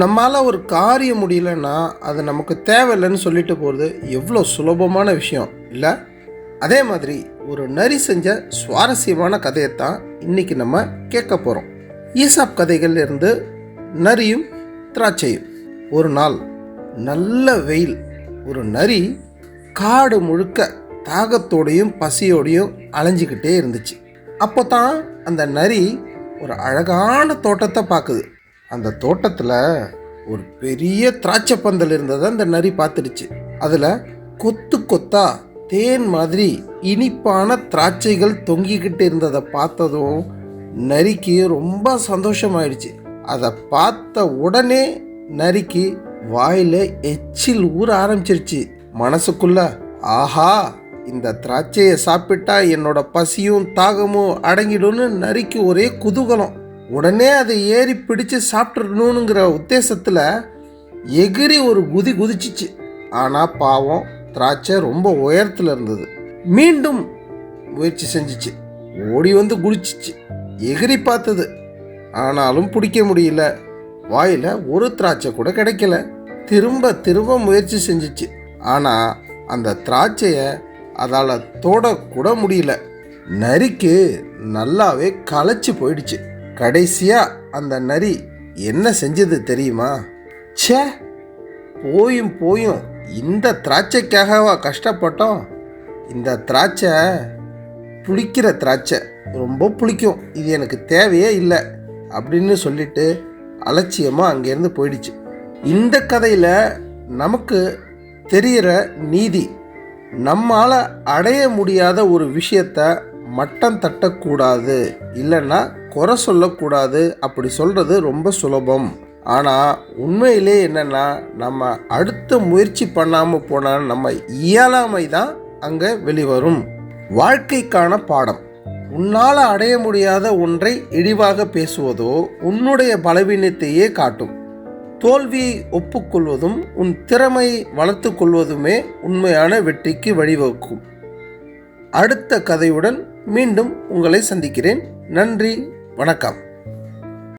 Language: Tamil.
நம்மளால் ஒரு காரியம் முடியலன்னா அது நமக்கு தேவையில்லைன்னு சொல்லிட்டு போகிறது எவ்வளோ சுலபமான விஷயம் இல்லை? அதே மாதிரி ஒரு நரி செஞ்ச சுவாரஸ்யமான கதையைத்தான் இன்றைக்கி நம்ம கேட்க போகிறோம். ஈசாப் கதைகள் இருந்து நரியும் திராட்சையும். ஒரு நாள் நல்ல வெயில். ஒரு நரி காடு முழுக்க தாகத்தோடையும் பசியோடையும் அலைஞ்சிக்கிட்டே இருந்துச்சு. அப்போ தான் அந்த நரி ஒரு அழகான தோட்டத்தை பார்க்குது. அந்த தோட்டத்தில் ஒரு பெரிய திராட்சை பந்தல் இருந்ததை அந்த நரி பார்த்துடுச்சு. அதில் கொத்து கொத்தா தேன் மாதிரி இனிப்பான திராட்சைகள் தொங்கிக்கிட்டு இருந்ததை பார்த்ததும் நரிக்கு ரொம்ப சந்தோஷமாயிடுச்சு. அதை பார்த்த உடனே நரிக்கு வாயில் எச்சில் ஊற ஆரம்பிச்சிருச்சு. மனசுக்குள்ள, ஆஹா, இந்த திராட்சையை சாப்பிட்டா என்னோட பசியும் தாகமும் அடங்கிடும்னு நரிக்கு ஒரே குதூகலம். உடனே அதை ஏறி பிடிச்சு சாப்பிட்றணுங்கிற உத்தேசத்தில் எகிரி ஒரு குதிச்சிச்சு. ஆனால் பாவம், திராட்சை ரொம்ப உயரத்தில் இருந்தது. மீண்டும் முயற்சி செஞ்சிச்சு. ஓடி வந்து குடிச்சிச்சு. எகிரி பார்த்தது, ஆனாலும் பிடிக்க முடியல. வாயில் ஒரு திராட்சை கூட கிடைக்கல. திரும்ப திரும்ப முயற்சி செஞ்சிச்சு. ஆனால் அந்த திராட்சையை அதால் தொடக்கூட முடியல. நரிக்கு நல்லாவே களைச்சு போயிடுச்சு. கடைசியாக அந்த நரி என்ன செஞ்சது தெரியுமா? ச்சே, போயும் போயும் இந்த திராட்சைக்காகவா கஷ்டப்பட்டோம்? இந்த திராட்சை புளிக்கிற திராட்சை, ரொம்ப புளிக்கும், இது எனக்கு தேவையே இல்லை அப்படின்னு சொல்லிட்டு அலட்சியமாக அங்கேருந்து போயிடுச்சு. இந்த கதையில் நமக்கு தெரிகிற நீதி, நம்மால் அடைய முடியாத ஒரு விஷயத்தை மட்டம் தட்டக்கூடாது, இல்லைன்னா குறை சொல்லக்கூடாது. அப்படி சொல்கிறது ரொம்ப சுலபம். ஆனால் உண்மையிலே என்னென்னா, நம்ம அடுத்த முயற்சி பண்ணாமல் போனால் நம்ம இயலாமை தான் அங்கே வெளிவரும். வாழ்க்கைக்கான பாடம்: உன்னால் அடைய முடியாத ஒன்றை இழிவாக பேசுவதோ உன்னுடைய பலவீனத்தையே காட்டும். தோல்வியை ஒப்புக்கொள்வதும் உன் திறமையை வளர்த்து கொள்வதுமே உண்மையான வெற்றிக்கு வழிவகுக்கும். அடுத்த கதையுடன் மீண்டும் உங்களை சந்திக்கிறேன். நன்றி, வணக்கம்.